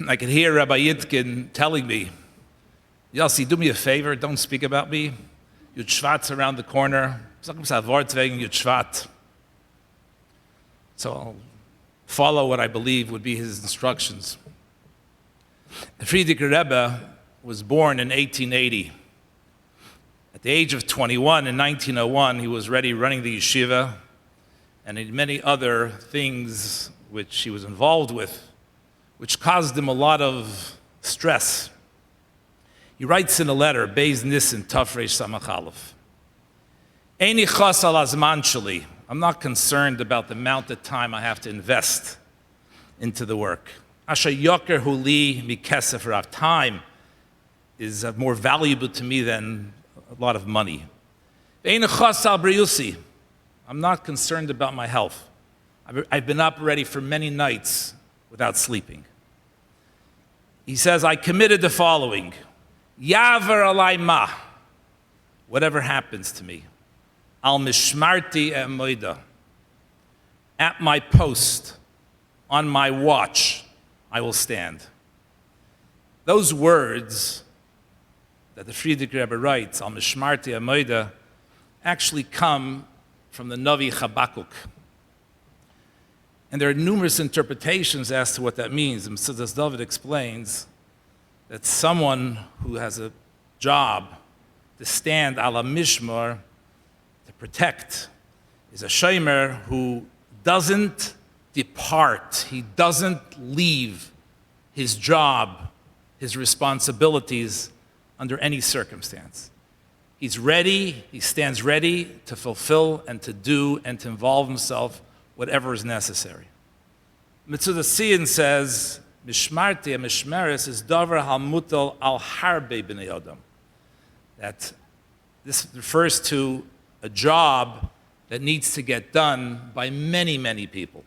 I could hear Rabbi Itkin telling me, Yossi, do me a favor, don't speak about me. Yud Shvat's around the corner. Sag uns ein Wort wegen Yud Shvat. So I'll follow what I believe would be his instructions. The Frierdiker Rebbe was born in 1880. At the age of 21, in 1901, he was already running the yeshiva and in many other things which he was involved with, which caused him a lot of stress. He writes in a letter, Beis Nissen, Tafresh Samach Aleph, Eini chas al hazman sheli. I'm not concerned about the amount of time I have to invest into the work. Asher yoker hu li mikesef rav. Time is more valuable to me than a lot of money. Eini chas al briusi. I'm not concerned about my health. I've been up already for many nights without sleeping. He says, I committed the following. Yaver alay ma. Whatever happens to me. Al mishmarti e'moida. At my post, on my watch, I will stand. Those words that the Frierdiker Rebbe writes, Al mishmarti e'moida, actually come from the Navi Habakkuk. And there are numerous interpretations as to what that means. And Mesuddas David explains that someone who has a job to stand ala mishmar, to protect, is a shomer who doesn't depart. He doesn't leave his job, his responsibilities under any circumstance. He's ready, he stands ready to fulfill and to do and to involve himself whatever is necessary. Metzudas Sion says, Mishmarti and Mishmeres is davar halmutal al harbe b'nei adam. That this refers to a job that needs to get done by many, many people.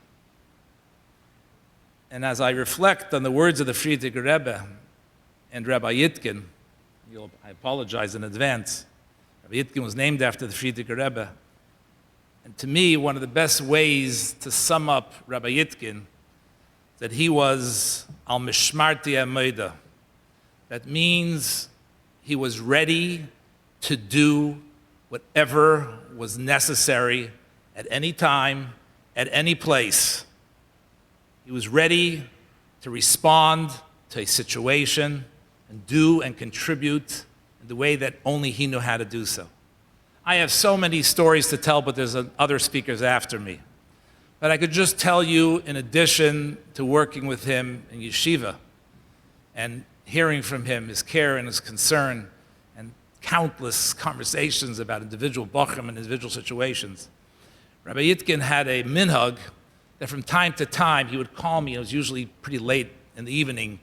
And as I reflect on the words of the Frierdiker Rebbe and Rabbi Itkin, I apologize in advance. Rabbi Itkin was named after the Frierdiker Rebbe. And to me, one of the best ways to sum up Rabbi Itkin, that he was al mishmarti ha'moida. That means he was ready to do whatever was necessary at any time, at any place. He was ready to respond to a situation and do and contribute in the way that only he knew how to do so. I have so many stories to tell, but there's other speakers after me. But I could just tell you, in addition to working with him in yeshiva and hearing from him his care and his concern and countless conversations about individual bachrim and individual situations, Rabbi Itkin had a minhag that from time to time he would call me. It was usually pretty late in the evening.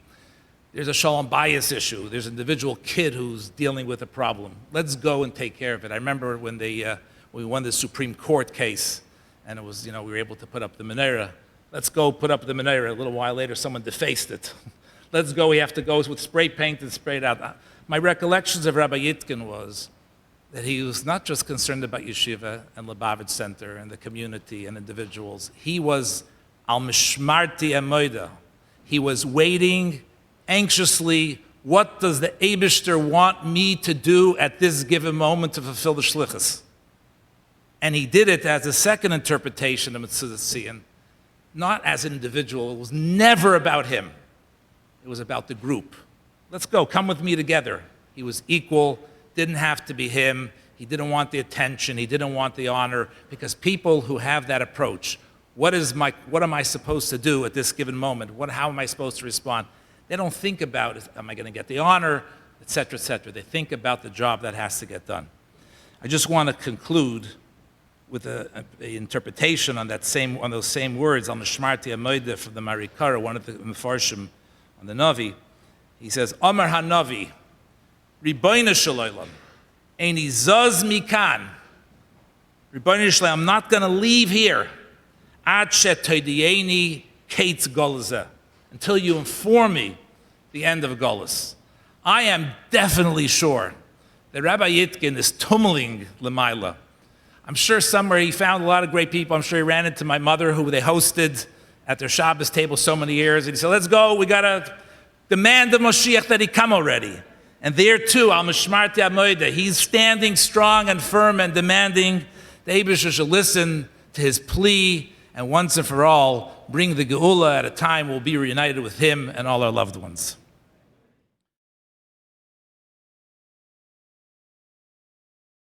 There's a shalom bayis issue. There's an individual kid who's dealing with a problem. Let's go and take care of it. I remember when we won the Supreme Court case, and it was, we were able to put up the menorah. Let's go put up the menorah. A little while later, someone defaced it. Let's go. We have to go with spray paint and spray it out. My recollections of Rabbi Itkin was that he was not just concerned about yeshiva and Lubavitch Center and the community and individuals. He was al mishmarti ha'moida. He was waiting anxiously, what does the Eibishter want me to do at this given moment to fulfill the shlichus? And he did it as a second interpretation of Metzudas Sion, not as an individual. It was never about him. It was about the group. Let's go, come with me together. He was equal, didn't have to be him. He didn't want the attention, he didn't want the honor, because people who have that approach, what am I supposed to do at this given moment? How am I supposed to respond? They don't think about, am I going to get the honor, et cetera, et cetera. They think about the job that has to get done. I just want to conclude with an interpretation on those same words, on the Shmarti Amoida from the Marikara, one of the Mefarshim on the Navi. He says, Amar HaNavi, Ribono Shel Olam, Eini Zaz Mikan. Ribono Shel Olam, I'm not going to leave here. Ad Shetoidieni Kates Golazeh. Until you inform me the end of Golus. I am definitely sure that Rabbi Itkin is tummeling Lamaila. I'm sure somewhere he found a lot of great people. I'm sure he ran into my mother, who they hosted at their Shabbos table so many years. And he said, let's go, we got to demand of Moshiach that he come already. And there too, Al Mishmarti Amoida, he's standing strong and firm and demanding the Eibusher should listen to his plea and once and for all bring the Geula at a time we'll be reunited with him and all our loved ones.